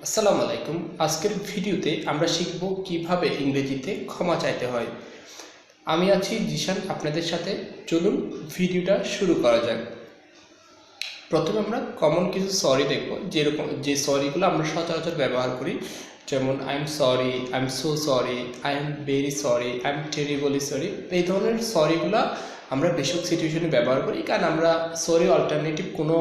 আসসালামু আলাইকুম। আজকের ভিডিওতে আমরা শিখব কিভাবে ইংরেজিতে ক্ষমা চাইতে হয়। আমি আছি জিশান আপনাদের সাথে। চলুন ভিডিওটা শুরু করা যাক। প্রথমে আমরা কমন কিছু সরি দেখব, যে সরিগুলো আমরা সচরাচর ব্যবহার করি, যেমন I am sorry, I am so sorry, I am very sorry, I am terribly sorry. এই ধরনের সরিগুলো আমরা বেশিরভাগ সিচুয়েশনে ব্যবহার করি, কারণ আমরা সরি অল্টারনেটিভ কোনো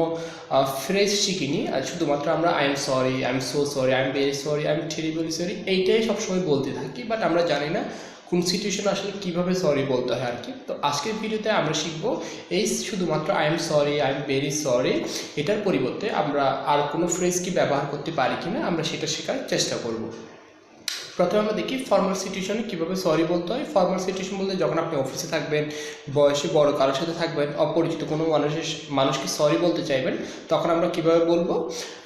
ফ্রেজ শিখিনি। আর শুধুমাত্র আমরা I am sorry, I am so sorry, I am very sorry, I am terribly sorry এইটাই সবসময় বলতে থাকি, বাট আমরা জানি না কোন সিচুয়েশনে আসলে কীভাবে সরি বলতে হয় আর কি। তো আজকের ভিডিওতে আমরা শিখবো এই শুধুমাত্র I am sorry, I am very sorry এটার পরিবর্তে আমরা আর কোনো ফ্রেজ কি ব্যবহার করতে পারি কিনা আমরা সেটা শেখার চেষ্টা করব। প্রথমে আমরা দেখি ফর্মাল সিচুয়েশনে কীভাবে সরি বলতে হয়। ফর্মাল সিচুয়েশন বলতে যখন আপনি অফিসে থাকবেন, বয়সে বড় কারোর সাথে থাকবেন, অপরিচিত কোনো মানুষকে সরি বলতে চাইবেন, তখন আমরা কীভাবে বলবো?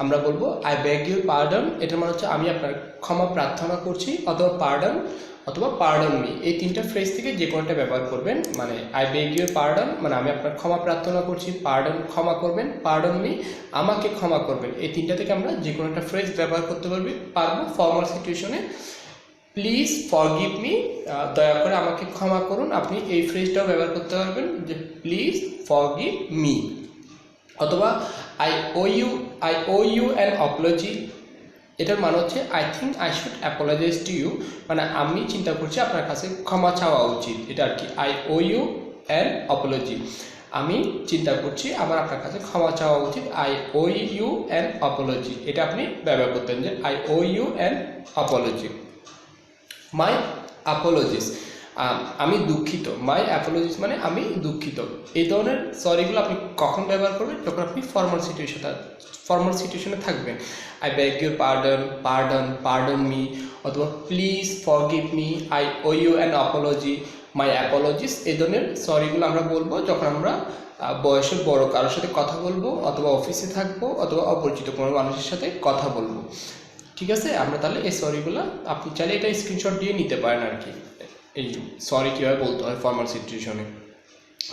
আমরা বলবো আই বেগ ইউর পার্ডন। এটার মানে হচ্ছে আমি আপনার ক্ষমা প্রার্থনা করছি, অথবা পার্ডন অথবা পার্ডন মি। এই তিনটা ফ্রেজ থেকে যে কোনোটা ব্যবহার করবেন। মানে আই বেগ ইউর পার্ডন মানে আমি আপনার ক্ষমা প্রার্থনা করছি, পার্ডন ক্ষমা করবেন, পার্ডন মি আমাকে ক্ষমা করবেন। এই তিনটা থেকে আমরা যে কোনো একটা ফ্রেজ ব্যবহার করতে পারবো ফর্মাল সিচুয়েশনে। প্লিজ ফরগিভ মি, দয়া করে আমাকে ক্ষমা করুন, আপনি এই ফ্রেজটাও ব্যবহার করতে পারবেন যে প্লিজ ফরগিভ মি। অথবা I owe you an apology. এটার মানে হচ্ছে I think I should apologize to you, মানে আমি চিন্তা করছি আপনার কাছে ক্ষমা চাওয়া উচিত, এটা আর কি। I owe you an apology, আমি চিন্তা করছি আমার আপনার কাছে ক্ষমা চাওয়া উচিত। I owe you an apology, এটা আপনি ব্যবহার করতেন যে I owe you an apology. My apologies, আমি দুঃখিত। মাই অ্যাপোলজিস মানে আমি দুঃখিত। এই ধরনের সরিগুলো আপনি কখন ব্যবহার করবেন? যখন আপনি ফর্মাল সিচুয়েশনে থাকবেন। I beg your pardon me, অথবা please forgive me, I owe you an apology, my apologies. এই ধরনের সরিগুলো আমরা বলবো যখন আমরা বয়সে বড় কারোর সাথে কথা বলবো, অথবা অফিসে থাকবো, অথবা অপরিচিত কোনো মানুষের সাথে কথা বলবো। ঠিক আছে, আমরা তাহলে এই সরিগুলো আপনি চাইলে এটা স্ক্রিনশট দিয়ে নিতে পারেন আর কি, এই সরি কীভাবে বলতে হয় ফর্মাল সিচুয়েশনে।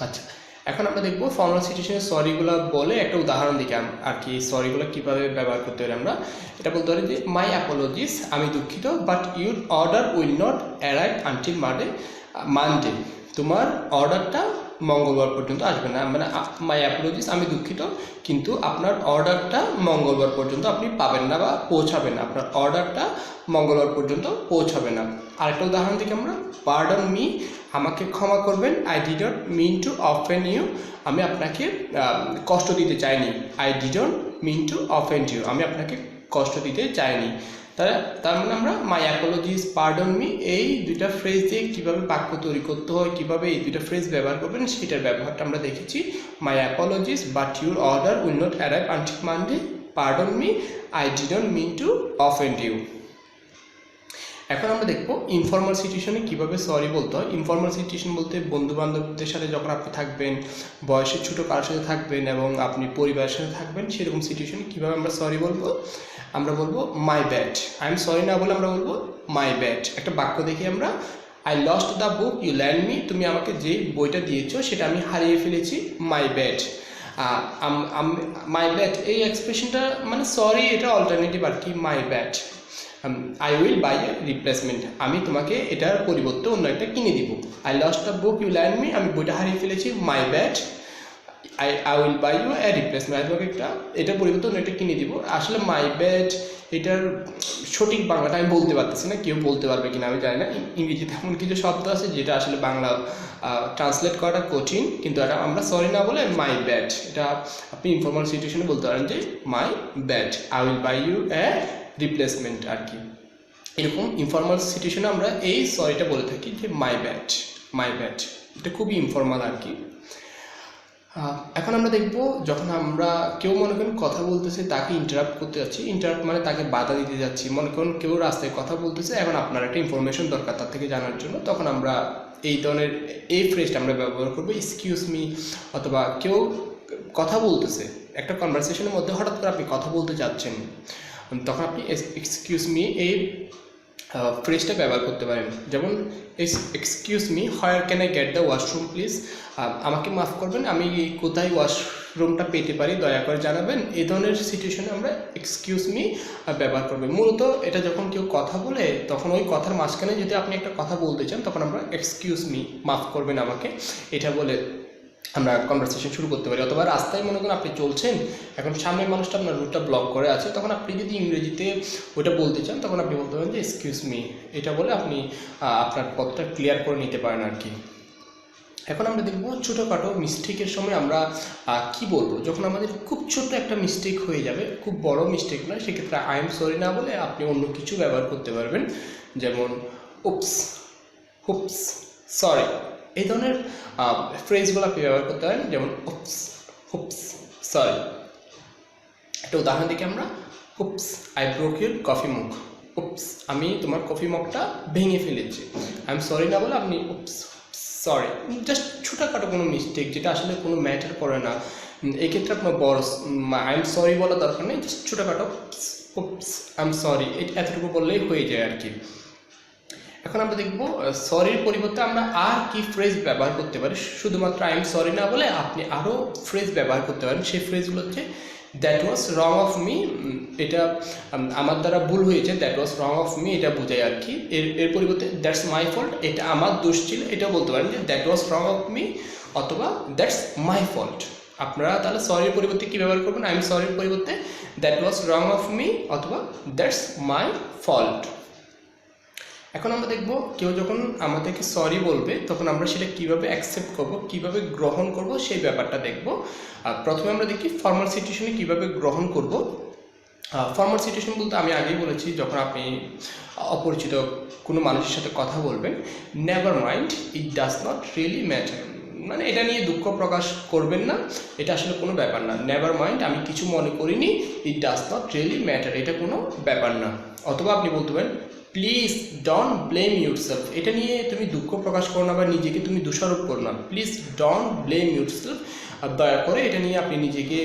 আচ্ছা, এখন আমরা দেখবো ফর্মাল সিচুয়েশনে সরিগুলো বলে একটা উদাহরণ দিকে আর কি সরিগুলো কীভাবে ব্যবহার করতে পারি। আমরা এটা বলতে পারি যে মাই অ্যাপোলজিস, আমি দুঃখিত, but your order will not arrive until Monday. তোমার অর্ডারটা মঙ্গলবার পর্যন্ত আসবে না। মানে মাই অ্যাপোলজিস, আমি দুঃখিত, কিন্তু আপনার অর্ডারটা মঙ্গলবার পর্যন্ত আপনি পাবেন না বা পৌঁছাবে না, আপনার অর্ডারটা মঙ্গলবার পর্যন্ত পৌঁছাবে না। আরেকটা উদাহরণ থেকে আমরা পার্ডন মি, আমাকে ক্ষমা করবেন। I did not mean to offend you, আমি আপনাকে কষ্ট দিতে চাইনি। I didn't mean to offend you, আমি আপনাকে কষ্ট দিতে চাইনি। তার মানে আমরা মাই অ্যাপোলজিস, পার্ডন মি এই দুইটা ফ্রেজ দিয়ে কীভাবে বাক্য তৈরি করতে হয়, কীভাবে এই দুইটা ফ্রেজ ব্যবহার করবেন সেটার ব্যবহারটা আমরা দেখেছি। My apologies, but your order will not arrive until Monday, pardon me, I didn't mean to offend you. এখন আমরা দেখব ইনফর্মাল সিচুয়েশনে কীভাবে সরি বলতে হয়। ইনফর্মাল সিচুয়েশন বলতে বন্ধু বান্ধবদের সাথে যখন আপনি থাকবেন, বয়সের ছোটো কারোর সাথে থাকবেন, এবং আপনি পরিবারের সাথে থাকবেন, সেরকম সিচুয়েশনে কীভাবে আমরা সরি বলবো? আমরা বলবো মাই ব্যাড। আই এম সরি না বলে আমরা বলবো মাই ব্যাড। একটা বাক্য দেখি আমরা, I lost the book you lend me, তুমি আমাকে যে বইটা দিয়েছো সেটা আমি হারিয়ে ফেলেছি, মাই ব্যাড। মাই ব্যাড এই এক্সপ্রেশনটা মানে সরি, এটা অল্টারনেটিভ আর কি, my bad. I will buy a replacement, আমি তোমাকে এটার পরিবর্তে অন্য একটা কিনে দিব। I lost the book you lend me, আমি বইটা হারিয়ে ফেলেছি, my bad. I will buy you a replacement, আমি তোমাকে এটার পরিবর্তে অন্য একটা কিনে দিব। আসলে মাই ব্যাড এটার সঠিক বাংলাটা আমি বলতে পারতেছি না, কেউ বলতে পারবে কিনা আমি জানি না। ইংরেজিতে এমন কিছু শব্দ আছে যেটা আসলে বাংলা ট্রান্সলেট করাটা কঠিন, কিন্তু এটা আমরা সরি না বলে মাই ব্যাড, এটা আপনি ইনফর্মাল সিচুয়েশনে বলতে পারেন যে my bad, I will buy you a replacement আর কি। এরকম ইনফর্মাল সিচুয়েশনে আমরা এই সরিটা বলে থাকি যে মাই ব্যাড, এটা খুবই ইনফর্মাল আর কি। এখন আমরা দেখব যখন আমরা কেউ মনে করেন কথা বলতেছে, তাকে ইন্টারাপ্ট করতে যাচ্ছি। ইন্টারাপ্ট মানে তাকে বাধা দিতে যাচ্ছি। মনে করুন কেউ রাস্তায় কথা বলতেছে, এখন আপনার একটা ইনফরমেশন দরকার তার থেকে জানার জন্য, তখন আমরা এই ধরনের এই ফ্রেজটা আমরা ব্যবহার করবো, এক্সকিউজ মি। অথবা কেউ কথা বলতেছে, একটা কনভারসেশনের মধ্যে হঠাৎ করে আপনি কথা বলতে যাচ্ছেন, তখন আপনি এক্সকিউজ মি এই ফ্রেজটা ব্যবহার করতে পারেন। যেমন excuse me, where can I get the washroom please, আমাকে মাফ করবেন, আমি কোথায় রুমটা পেতে পারি, দয়া করে জানাবেন। এই ধরনের সিচুয়েশনে আমরা এক্সকিউজ মি ব্যবহার করব। মূলত এটা যখন কেউ কথা বলে তখন ওই কথার মাঝখানে যদি আপনি একটা কথা বলতে চান তখন আমরা এক্সকিউজ মি, মাফ করবেন আমাকে, এটা বলে আমরা কনভারসেশন শুরু করতে পারি। অথবা রাস্তায় মনে করেন আপনি চলছেন, এখন সামনের মানুষটা আপনার রুটটা ব্লক করে আছে, তখন আপনি যদি ইংরেজিতে ওইটা বলতে চান তখন আপনি বলতে পারেন যে এক্সকিউজ মি, এটা বলে আপনি আপনার পথটা ক্লিয়ার করে নিতে পারেন আর কি। এখন আমরা দেখব ছোটোখাটো মিস্টেকের সময় আমরা কি বলবো। যখন আমাদের খুব ছোট্ট একটা মিস্টেক হয়ে যাবে, খুব বড় মিস্টেক নয়, সেক্ষেত্রে আই এম সরি না বলে আপনি অন্য কিছু ব্যবহার করতে পারবেন, যেমন উপস, হুপস, সরি, এই ধরনের ফ্রেজগুলো আপনি ব্যবহার করতে পারেন, যেমন উপস, হুপস, সরি। একটা উদাহরণ দেখি আমরা, oops I broke your coffee mug, oops আমি তোমার কফি মগটা ভেঙে ফেলেছি। আই এম সরি না বলে আপনি উপস সরি, জাস্ট ছোটোখাটো কোনো মিস্টেক যেটা আসলে কোনো ম্যাটার করে না, এক্ষেত্রে আপনার বড় আই এম সরি বলা দরকার নেই, জাস্ট ছোটোখাটো উপস আই এম সরি, এতটুকু বললেই হয়ে যায় আর কি। এখন আমরা দেখব সরির পরিবর্তে আমরা আর কি ফ্রেজ ব্যবহার করতে পারি। শুধুমাত্র আই এম সরি না বলে আপনি আরও ফ্রেজ ব্যবহার করতে পারেন। সেই ফ্রেজগুলো হচ্ছে that was wrong of me, এটা আমার দ্বারা ভুল হয়েছে, that was wrong of me, এটা বোঝায় আর কি। এর পরিবর্তে দ্যাটস মাই ফল্ট, এটা আমার দোষ ছিল, এটাও বলতে পারেন যে that was wrong of me অথবা দ্যাটস মাই ফল্ট। আপনারা তাহলে সরির পরিবর্তে কী ব্যবহার করবেন? আই এম সরির পরিবর্তে that was wrong of me অথবা দ্যাটস মাই ফল্ট। এখন আমরা দেখব কেউ যখন আমাদেরকে সরি বলবে তখন আমরা সেটা কিভাবে অ্যাকসেপ্ট করব, কিভাবে গ্রহণ করব, সেই ব্যাপারটা দেখব। প্রথমে আমরা দেখি ফর্মাল সিচুয়েশনে কিভাবে গ্রহণ করব। ফর্মাল সিচুয়েশন বলতে আমি আগেই বলেছি, যখন আপনি অপরিচিত কোনো মানুষের সাথে কথা বলবেন, never mind, it does not really matter, মানে এটা নিয়ে দুঃখ প্রকাশ করবেন না, এটা আসলে কোনো ব্যাপার না। নেভার মাইন্ড, আমি কিছু মনে করিনি, it does not really matter, এটা কোনো ব্যাপার না। অথবা আপনি বলতে পারেন প্লিজ ডোন্ট ব্লেম ইউরসেলফ, এটা নিয়ে তুমি দুঃখ প্রকাশ করো না বা নিজেকে তুমি দোষারোপ করো না, প্লিজ ডোন্ট ব্লেম ইউরসেলফ, দয়া করে এটা নিয়ে আপনি নিজেকে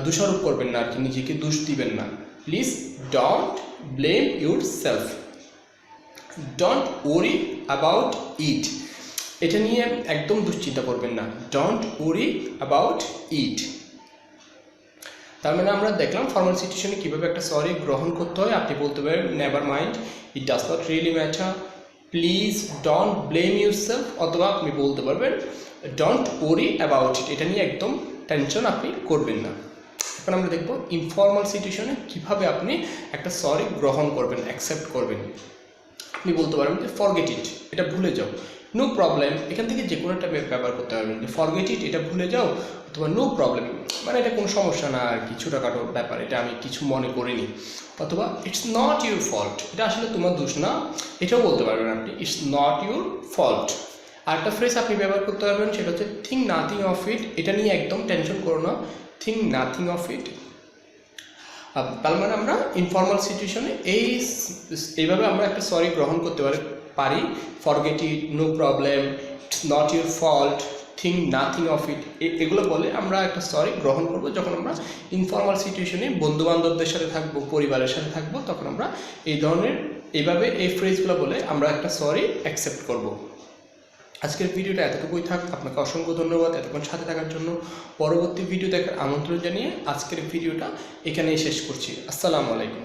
দোষারোপ করবেন না আর কি, নিজেকে দোষ দিবেন না। Please don't blame yourself, don't worry about it, এটা নিয়ে একদম দুশ্চিন্তা করবেন না, ডোন্ট ওরি অ্যাবাউট ইট। তার মানে আমরা দেখলাম ফর্মাল সিচুয়েশনে কীভাবে একটা সরি গ্রহণ করতে হয়। আপনি বলতে পারেন never mind, it does not really matter, please don't blame yourself, অথবা আপনি বলতে পারবেন ডোন্ট ওরি অ্যাবাউট ইট, এটা নিয়ে একদম টেনশন আপনি করবেন না। এখন আমরা দেখব ইনফর্মাল সিচুয়েশনে কীভাবে আপনি একটা সরি গ্রহণ করবেন, অ্যাকসেপ্ট করবেন। আপনি বলতে পারবেন যে ফরগেট ইট, এটা ভুলে যাও, নো প্রবলেম, এখান থেকে যে কোনো একটা ব্যবহার করতে পারবেন, যে ফরগেট ইট, এটা ভুলে যাও, অথবা নো প্রবলেম, মানে এটা কোনো সমস্যা না আর কি, ছোটোখাটো ব্যাপার, এটা আমি কিছু মনে করিনি। অথবা ইটস নট ইউর ফল্ট, এটা আসলে তোমার দোষ না, এটাও বলতে পারবেন আপনি, ইটস নট ইউর ফল্ট। আরেকটা ফ্রেজ আপনি ব্যবহার করতে পারবেন, সেটা হচ্ছে থিঙ্ক নাথিং অফ ইট, এটা নিয়ে একদম টেনশন করো না, থিঙ্ক নাথিং অফ ইট। তার মানে আমরা ইনফর্মাল সিচুয়েশনে এইভাবে আমরা একটা সরি গ্রহণ করতে পারি, forget it, no problem, it's not your fault, think nothing of it, এগুলো বলে আমরা একটা সরি গ্রহণ করব। যখন আমরা ইনফর্মাল সিচুয়েশনে বন্ধুবান্ধবদের সাথে থাকবো, পরিবারের সাথে থাকবো, তখন আমরা এইভাবে এই ফ্রেজগুলো বলে আমরা একটা সরি অ্যাকসেপ্ট করব। আজকের ভিডিওটা এতটুকুই থাক। আপনাকে অসংখ্য ধন্যবাদ এতক্ষণ সাথে থাকার জন্য। পরবর্তী ভিডিও দেখার আমন্ত্রণ জানিয়ে আজকের ভিডিওটা এখানেই শেষ করছি। আসসালামু আলাইকুম।